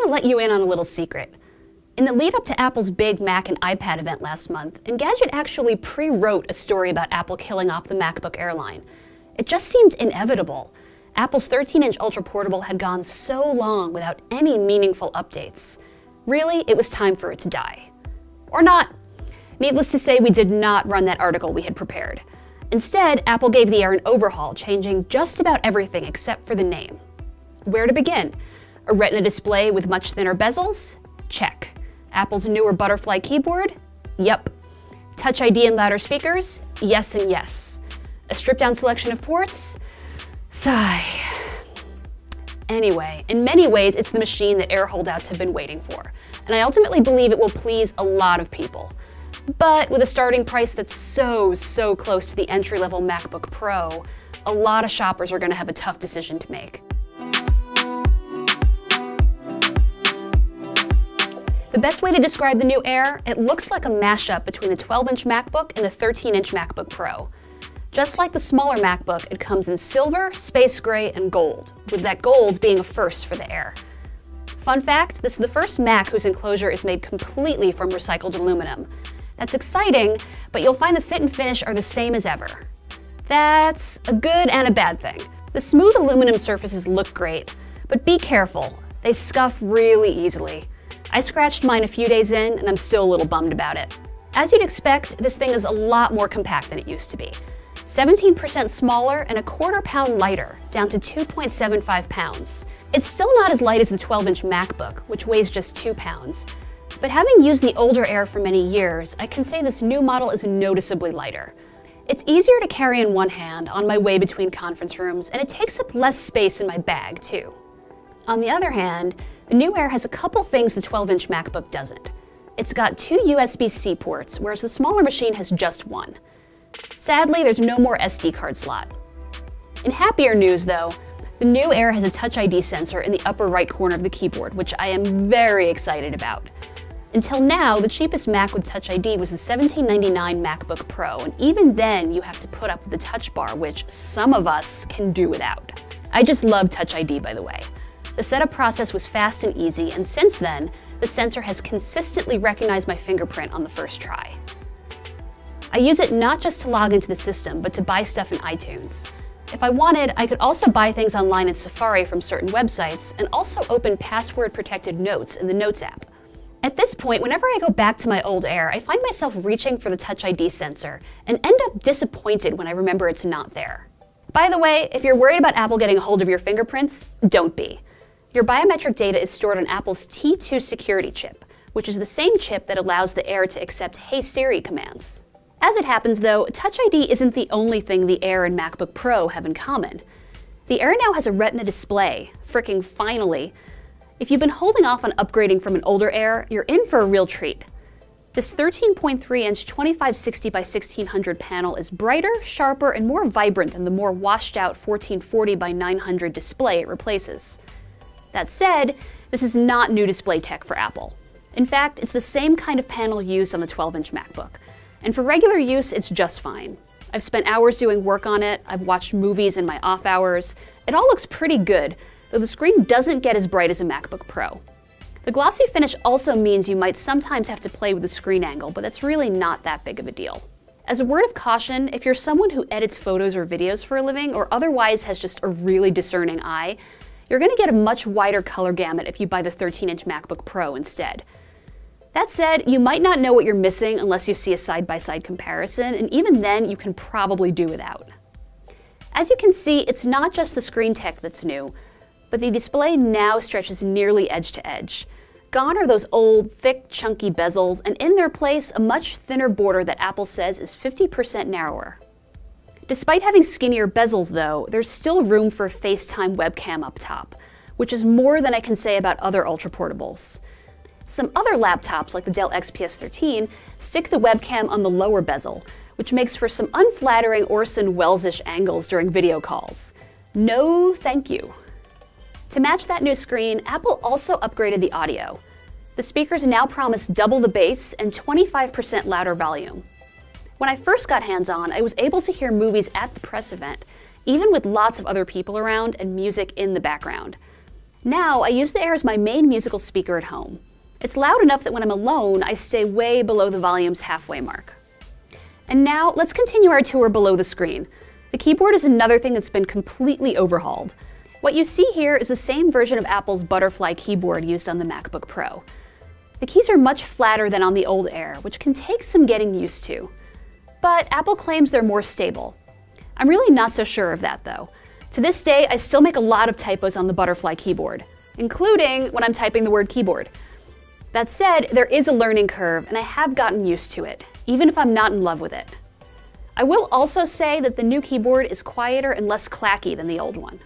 let you in on a little secret. In the lead up to Apple's big Mac and iPad event last month, Engadget actually pre-wrote a story about Apple killing off the MacBook Air line. It just seemed inevitable. Apple's 13-inch Ultra Portable had gone so long without any meaningful updates. Really, it was time for it to die. Or not. Needless to say, we did not run that article we had prepared. Instead, Apple gave the Air an overhaul, changing just about everything except for the name. Where to begin? A Retina display with much thinner bezels? Check. Apple's newer butterfly keyboard? Yep. Touch ID and louder speakers? Yes and yes. A stripped-down selection of ports? Sigh. Anyway, in many ways, it's the machine that Air holdouts have been waiting for, and I ultimately believe it will please a lot of people. But with a starting price that's so close to the entry-level MacBook Pro, a lot of shoppers are going to have a tough decision to make. The best way to describe the new Air, it looks like a mashup between the 12-inch MacBook and the 13-inch MacBook Pro. Just like the smaller MacBook, it comes in silver, space gray, and gold, with that gold being a first for the Air. Fun fact, this is the first Mac whose enclosure is made completely from recycled aluminum. That's exciting, but you'll find the fit and finish are the same as ever. That's a good and a bad thing. The smooth aluminum surfaces look great, but be careful, they scuff really easily. I scratched mine a few days in, and I'm still a little bummed about it. As you'd expect, this thing is a lot more compact than it used to be. 17% smaller and a quarter pound lighter, down to 2.75 pounds. It's still not as light as the 12-inch MacBook, which weighs just 2 pounds. But having used the older Air for many years, I can say this new model is noticeably lighter. It's easier to carry in one hand on my way between conference rooms, and it takes up less space in my bag, too. On the other hand, the new Air has a couple things the 12-inch MacBook doesn't. It's got 2 USB-C ports, whereas the smaller machine has just one. Sadly, there's no more SD card slot. In happier news, though, the new Air has a Touch ID sensor in the upper right corner of the keyboard, which I am very excited about. Until now, the cheapest Mac with Touch ID was the $1799 MacBook Pro, and even then you have to put up with the Touch Bar, which some of us can do without. I just love Touch ID, by the way. The setup process was fast and easy, and since then, the sensor has consistently recognized my fingerprint on the first try. I use it not just to log into the system, but to buy stuff in iTunes. If I wanted, I could also buy things online in Safari from certain websites, and also open password-protected notes in the Notes app. At this point, whenever I go back to my old Air, I find myself reaching for the Touch ID sensor, and end up disappointed when I remember it's not there. By the way, if you're worried about Apple getting a hold of your fingerprints, don't be. Your biometric data is stored on Apple's T2 security chip, which is the same chip that allows the Air to accept Hey Siri commands. As it happens though, Touch ID isn't the only thing the Air and MacBook Pro have in common. The Air now has a Retina display, fricking finally. If you've been holding off on upgrading from an older Air, you're in for a real treat. This 13.3-inch 2560 by 1600 panel is brighter, sharper, and more vibrant than the more washed-out 1440 by 900 display it replaces. That said, this is not new display tech for Apple. In fact, it's the same kind of panel used on the 12-inch MacBook. And for regular use, it's just fine. I've spent hours doing work on it, I've watched movies in my off hours. It all looks pretty good, though the screen doesn't get as bright as a MacBook Pro. The glossy finish also means you might sometimes have to play with the screen angle, but that's really not that big of a deal. As a word of caution, if you're someone who edits photos or videos for a living, or otherwise has just a really discerning eye, you're going to get a much wider color gamut if you buy the 13-inch MacBook Pro instead. That said, you might not know what you're missing unless you see a side-by-side comparison, and even then, you can probably do without. As you can see, it's not just the screen tech that's new, but the display now stretches nearly edge to edge. Gone are those old, thick, chunky bezels, and in their place, a much thinner border that Apple says is 50% narrower. Despite having skinnier bezels though, there's still room for a FaceTime webcam up top, which is more than I can say about other ultra portables. Some other laptops, like the Dell XPS 13, stick the webcam on the lower bezel, which makes for some unflattering Orson Welles-ish angles during video calls. No, thank you. To match that new screen, Apple also upgraded the audio. The speakers now promise double the bass and 25% louder volume. When I first got hands-on, I was able to hear movies at the press event, even with lots of other people around and music in the background. Now, I use the Air as my main musical speaker at home. It's loud enough that when I'm alone, I stay way below the volume's halfway mark. And now, let's continue our tour below the screen. The keyboard is another thing that's been completely overhauled. What you see here is the same version of Apple's butterfly keyboard used on the MacBook Pro. The keys are much flatter than on the old Air, which can take some getting used to. But Apple claims they're more stable. I'm really not so sure of that, though. To this day, I still make a lot of typos on the butterfly keyboard, including when I'm typing the word keyboard. That said, there is a learning curve, and I have gotten used to it, even if I'm not in love with it. I will also say that the new keyboard is quieter and less clacky than the old one.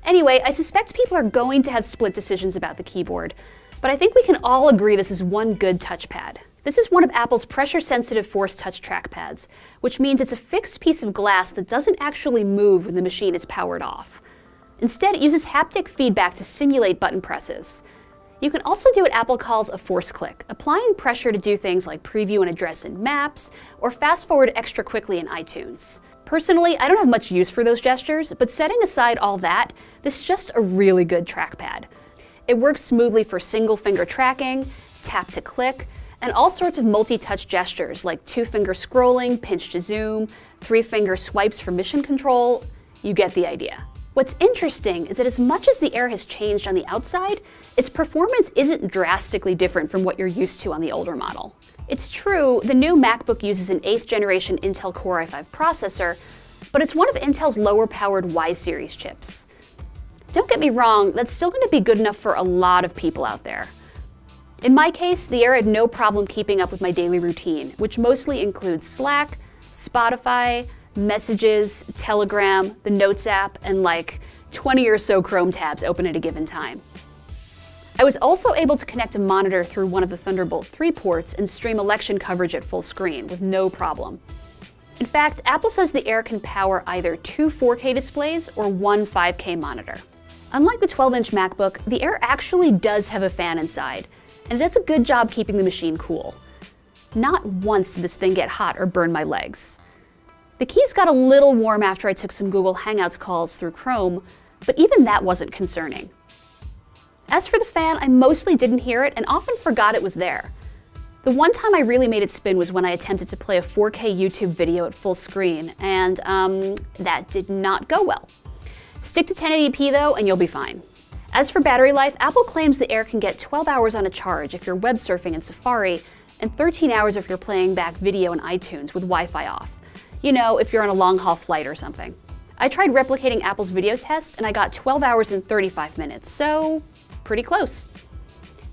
Anyway, I suspect people are going to have split decisions about the keyboard, but I think we can all agree this is one good touchpad. This is one of Apple's pressure-sensitive Force Touch trackpads, which means it's a fixed piece of glass that doesn't actually move when the machine is powered off. Instead, it uses haptic feedback to simulate button presses. You can also do what Apple calls a force click, applying pressure to do things like preview an address in Maps or fast forward extra quickly in iTunes. Personally, I don't have much use for those gestures, but setting aside all that, this is just a really good trackpad. It works smoothly for single finger tracking, tap to click, and all sorts of multi-touch gestures like 2-finger scrolling, pinch to zoom, 3-finger swipes for mission control. You get the idea. What's interesting is that as much as the Air has changed on the outside, its performance isn't drastically different from what you're used to on the older model. It's true, the new MacBook uses an 8th generation Intel Core i5 processor, but it's one of Intel's lower-powered Y series chips. Don't get me wrong, that's still going to be good enough for a lot of people out there. In my case, the Air had no problem keeping up with my daily routine, which mostly includes Slack, Spotify, Messages, Telegram, the Notes app, and like 20 or so Chrome tabs open at a given time. I was also able to connect a monitor through one of the Thunderbolt 3 ports and stream election coverage at full screen with no problem. In fact, Apple says the Air can power either 2 4K displays or one 5K monitor. Unlike the 12-inch MacBook, the Air actually does have a fan inside, and it does a good job keeping the machine cool. Not once did this thing get hot or burn my legs. The keys got a little warm after I took some Google Hangouts calls through Chrome, but even that wasn't concerning. As for the fan, I mostly didn't hear it and often forgot it was there. The one time I really made it spin was when I attempted to play a 4K YouTube video at full screen, and that did not go well. Stick to 1080p though, and you'll be fine. As for battery life, Apple claims the Air can get 12 hours on a charge if you're web surfing in Safari, and 13 hours if you're playing back video in iTunes with Wi-Fi off. You know, if you're on a long-haul flight or something. I tried replicating Apple's video test, and I got 12 hours and 35 minutes, so pretty close.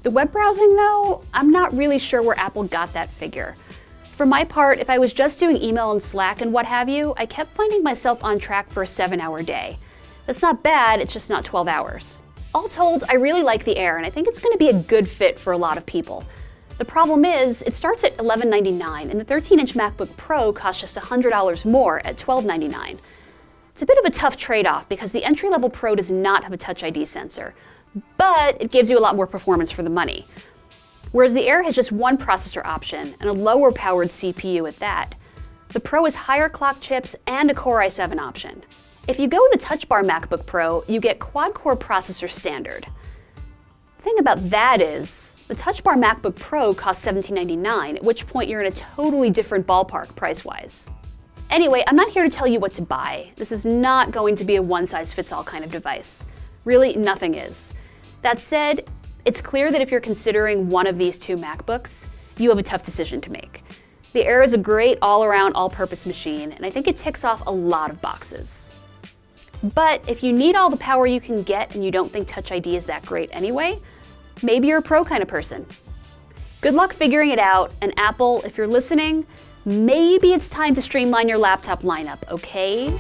The web browsing, though, I'm not really sure where Apple got that figure. For my part, if I was just doing email and Slack and what have you, I kept finding myself on track for a 7-hour day. That's not bad, it's just not 12 hours. All told, I really like the Air, and I think it's going to be a good fit for a lot of people. The problem is, it starts at $1199, and the 13-inch MacBook Pro costs just $100 more at $1299. It's a bit of a tough trade-off because the entry-level Pro does not have a Touch ID sensor, but it gives you a lot more performance for the money. Whereas the Air has just one processor option, and a lower-powered CPU at that. The Pro has higher clock chips and a Core i7 option. If you go with the Touch Bar MacBook Pro, you get quad-core processor standard. The thing about that is, the Touch Bar MacBook Pro costs $1799, at which point you're in a totally different ballpark price-wise. Anyway, I'm not here to tell you what to buy. This is not going to be a one-size-fits-all kind of device. Really, nothing is. That said, it's clear that if you're considering one of these two MacBooks, you have a tough decision to make. The Air is a great all-around, all-purpose machine, and I think it ticks off a lot of boxes. But if you need all the power you can get and you don't think Touch ID is that great anyway, maybe you're a Pro kind of person. Good luck figuring it out, and Apple, if you're listening, maybe it's time to streamline your laptop lineup, okay?